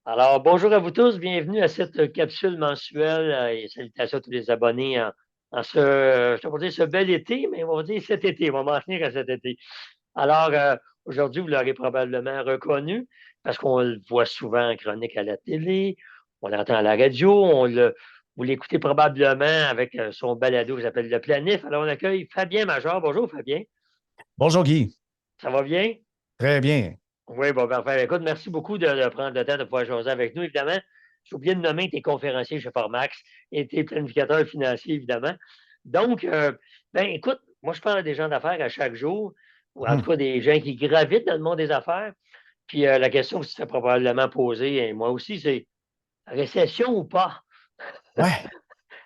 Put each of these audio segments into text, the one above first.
Alors, bonjour à vous tous, bienvenue à cette capsule mensuelle et salutations à tous les abonnés en ce, je ne vais pas dire ce bel été, mais on va dire cet été, on va m'en tenir à cet été. Alors, aujourd'hui, vous l'aurez probablement reconnu parce qu'on le voit souvent en chronique à la télé, on l'entend à la radio, vous l'écoutez probablement avec son balado qui s'appelle Le Planif. Alors, on accueille Fabien Major. Bonjour Fabien, Bonjour Guy, ça va bien? très bien. Oui, bon, parfait. Écoute, merci beaucoup de prendre le temps de pouvoir jaser avec nous, évidemment. J'ai oublié de nommer tes conférenciers chez Formax et tes planificateurs financiers, évidemment. Donc, ben, écoute, moi, je parle à des gens d'affaires à chaque jour, ou en tout Mhm. cas des gens qui gravitent dans le monde des affaires. Puis la question que tu t'es probablement posée, et moi aussi, c'est récession ou pas? Ouais,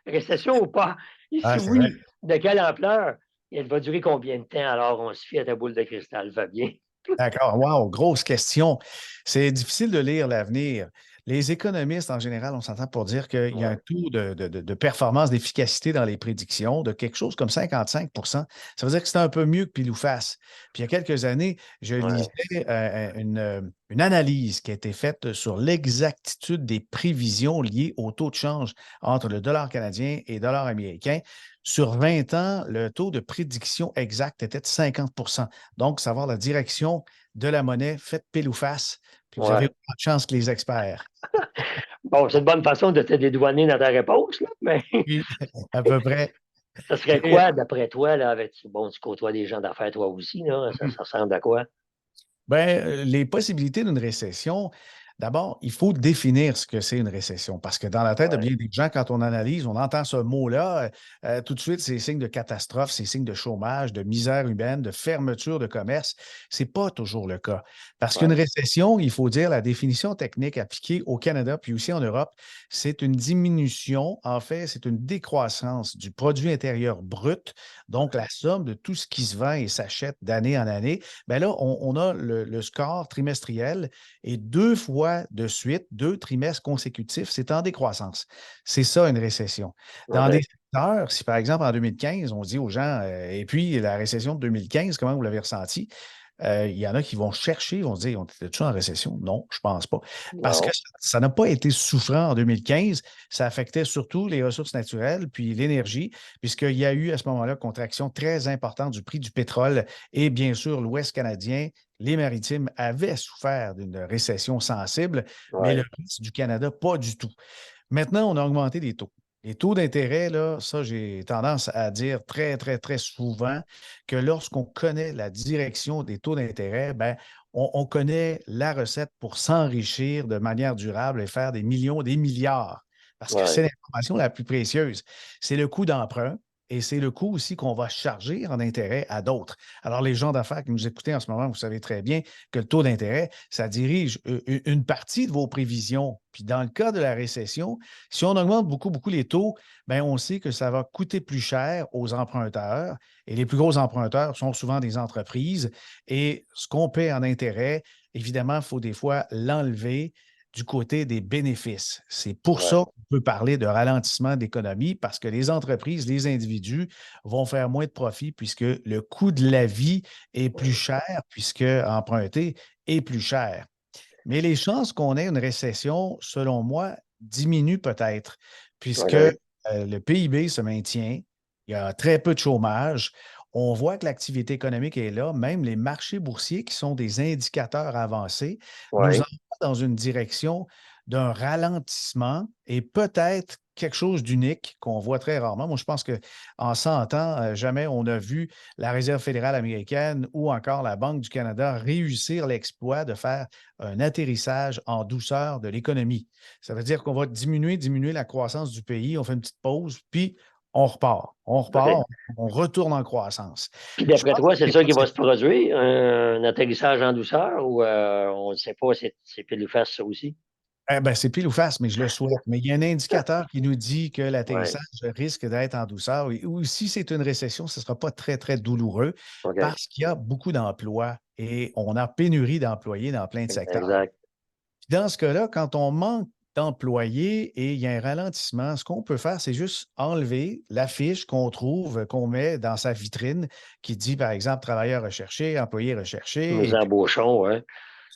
Récession ou pas? Et si c'est vrai. oui, de quelle ampleur? Et elle va durer combien de temps? Alors, on se fie à ta boule de cristal, va bien. D'accord. Wow, grosse question. C'est difficile de lire l'avenir. Les économistes, en général, on s'entend pour dire qu'il y a un Ouais, taux de performance, d'efficacité dans les prédictions de quelque chose comme 55. Ça veut dire que c'est un peu mieux que pile ou face. Puis il y a quelques années, je lisais ouais, une analyse qui a été faite sur l'exactitude des prévisions liées au taux de change entre le dollar canadien et le dollar américain. Sur 20 ans, le taux de prédiction exact était de 50. Donc, savoir la direction de la monnaie, faites pile ou face, puis vous avez ouais. autant de chance que les experts. Bon, c'est une bonne façon de te dédouaner dans ta réponse, là, mais Oui, à peu près. ça serait Et, quoi, d'après toi, là, avec, bon, tu côtoies des gens d'affaires, toi aussi, là, ça ressemble à quoi? les possibilités d'une récession, d'abord, il faut définir ce que c'est une récession, parce que dans la tête de Ouais, bien des gens, quand on analyse, on entend ce mot-là, tout de suite, c'est signe de catastrophe, c'est signe de chômage, de misère humaine, de fermeture de commerce. Ce n'est pas toujours le cas. Parce qu'une ouais, récession, il faut dire, la définition technique appliquée au Canada puis aussi en Europe, c'est une diminution, en fait, c'est une décroissance du produit intérieur brut, donc la somme de tout ce qui se vend et s'achète d'année en année. Bien là, on a le score trimestriel et deux fois de suite, deux trimestres consécutifs, c'est en décroissance. C'est ça une récession. Dans des OK. secteurs, si par exemple en 2015, on dit aux gens, et puis la récession de 2015, comment vous l'avez ressenti? Il y en a qui vont chercher, vont se dire, on était-tu en récession? Non, je ne pense pas. Parce que Non. ça n'a pas été souffrant en 2015. Ça affectait surtout les ressources naturelles, puis l'énergie, puisqu'il y a eu à ce moment-là contraction très importante du prix du pétrole et bien sûr, l'Ouest canadien, les maritimes avaient souffert d'une récession sensible, mais le Ouais, reste du Canada, pas du tout. Maintenant, on a augmenté les taux. Les taux d'intérêt, là, ça, j'ai tendance à dire très, très, très souvent que lorsqu'on connaît la direction des taux d'intérêt, ben, on connaît la recette pour s'enrichir de manière durable et faire des millions, des milliards. Parce que c'est ouais, l'information la plus précieuse. C'est le coût d'emprunt et c'est le coût aussi qu'on va charger en intérêt à d'autres. Alors, les gens d'affaires qui nous écoutez en ce moment, vous savez très bien que le taux d'intérêt, ça dirige une partie de vos prévisions. Puis dans le cas de la récession, si on augmente beaucoup, beaucoup les taux, bien, on sait que ça va coûter plus cher aux emprunteurs. Et les plus gros emprunteurs sont souvent des entreprises. Et ce qu'on paie en intérêt, évidemment, il faut des fois l'enlever du côté des bénéfices. C'est pour ouais, ça qu'on peut parler de ralentissement d'économie parce que les entreprises, les individus vont faire moins de profit puisque le coût de la vie est plus ouais, cher, puisque emprunter est plus cher. Mais les chances qu'on ait une récession, selon moi, diminuent peut-être, puisque OK. le PIB se maintient, il y a très peu de chômage, on voit que l'activité économique est là, même les marchés boursiers, qui sont des indicateurs avancés, nous Ouais, envoient dans une direction d'un ralentissement et peut-être quelque chose d'unique qu'on voit très rarement. Moi, je pense qu'en 100 ans, jamais on a vu la Réserve fédérale américaine ou encore la Banque du Canada réussir l'exploit de faire un atterrissage en douceur de l'économie. Ça veut dire qu'on va diminuer la croissance du pays, on fait une petite pause, puis on repart. On repart, OK. on retourne en croissance. Puis Je d'après pense que toi, c'est c'est ça pas qui va cette se produire, un atterrissage en douceur, ou on ne sait pas, c'est pile ou face, ça aussi? c'est pile ou face, mais je le souhaite. Mais il y a un indicateur qui nous dit que Ouais, l'atterrissage risque d'être en douceur. Ou si c'est une récession, ce ne sera pas très, très douloureux OK. parce qu'il y a beaucoup d'emplois et on a pénurie d'employés dans plein de secteurs. Exact. Puis dans ce cas-là, quand on manque d'employés et il y a un ralentissement, ce qu'on peut faire, c'est juste enlever l'affiche qu'on trouve, qu'on met dans sa vitrine qui dit, par exemple, travailleur recherché, employé Nous recherché, et puis embauchons, ouais.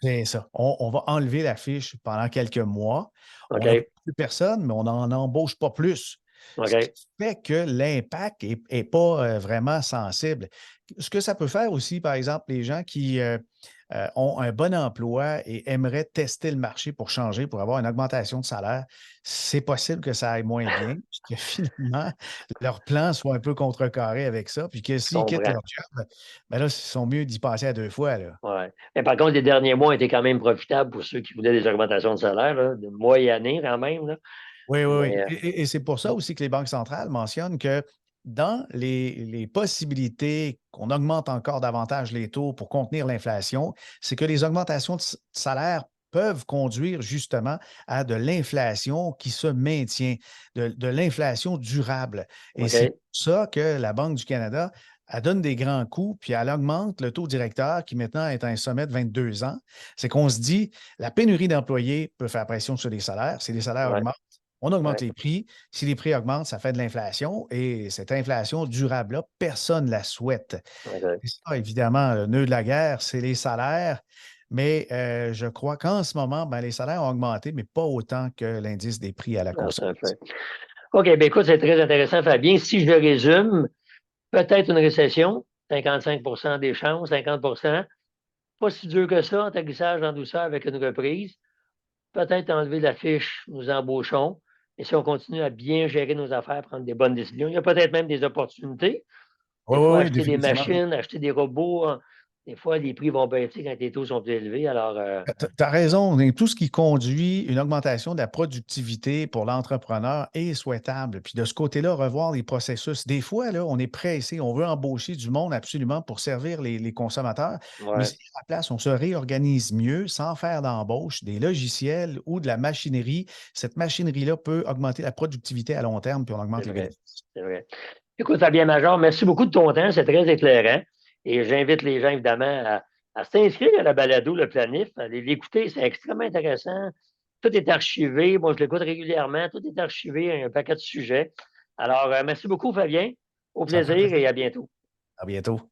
C'est ça. On va enlever la fiche pendant quelques mois. On n'a OK, plus personne, mais on n'en embauche pas plus. Ce qui OK, fait que l'impact n'est pas vraiment sensible. Ce que ça peut faire aussi, par exemple, les gens qui ont un bon emploi et aimeraient tester le marché pour changer, pour avoir une augmentation de salaire, c'est possible que ça aille moins bien, puis que finalement, leur plan soit un peu contrecarré avec ça, puis que je s'ils quittent comprends. leur job, ben là, ils sont mieux d'y passer à deux fois, là. Ouais. Mais par contre, les derniers mois étaient quand même profitables pour ceux qui voulaient des augmentations de salaire, là, de mois et années quand même. Là. Oui, oui, Mais oui. Et c'est pour ça aussi que les banques centrales mentionnent que dans les possibilités qu'on augmente encore davantage les taux pour contenir l'inflation, c'est que les augmentations de salaire peuvent conduire justement à de l'inflation qui se maintient, de l'inflation durable. Et c'est OK, pour ça que la Banque du Canada, elle donne des grands coups, puis elle augmente le taux directeur qui maintenant est à un sommet de 22 ans. C'est qu'on se dit, la pénurie d'employés peut faire pression sur les salaires. Si les salaires ouais, augmentent, on augmente ouais, les prix. Si les prix augmentent, ça fait de l'inflation et cette inflation durable-là, personne ne la souhaite. OK. Et ça, évidemment, le nœud de la guerre, c'est les salaires. Mais je crois qu'en ce moment, ben, les salaires ont augmenté, mais pas autant que l'indice des prix à la Ah, c'est un consommation. fait. OK, bien écoute, c'est très intéressant, Fabien. Si je résume, peut-être une récession, 55 des chances, 50. Pas si dur que ça, atterrissage en douceur avec une reprise. Peut-être enlever la fiche, nous embauchons. Et si on continue à bien gérer nos affaires, prendre des bonnes décisions, il y a peut-être même des opportunités. Oui, Des oui, fois, oui, acheter des définitivement. machines, acheter des robots, hein, des fois, les prix vont baisser quand les taux sont plus élevés. Alors, Tu as raison. Tout ce qui conduit une augmentation de la productivité pour l'entrepreneur est souhaitable. Puis de ce côté-là, revoir les processus. Des fois, là, on est pressé, on veut embaucher du monde absolument pour servir les consommateurs, mais ouais, si à la place, on se réorganise mieux sans faire d'embauche, des logiciels ou de la machinerie, cette machinerie-là peut augmenter la productivité à long terme, puis on c'est augmente les vrai. bénéfices. C'est vrai. Écoute, Fabien Major, merci beaucoup de ton temps. C'est très éclairant. Et j'invite les gens, évidemment, à s'inscrire à la balado, le planif, à aller l'écouter. C'est extrêmement intéressant. Tout est archivé. Moi, je l'écoute régulièrement. Tout est archivé, un paquet de sujets. Alors, merci beaucoup, Fabien. Au Ça me fait plaisir plaisir. et à bientôt. À bientôt.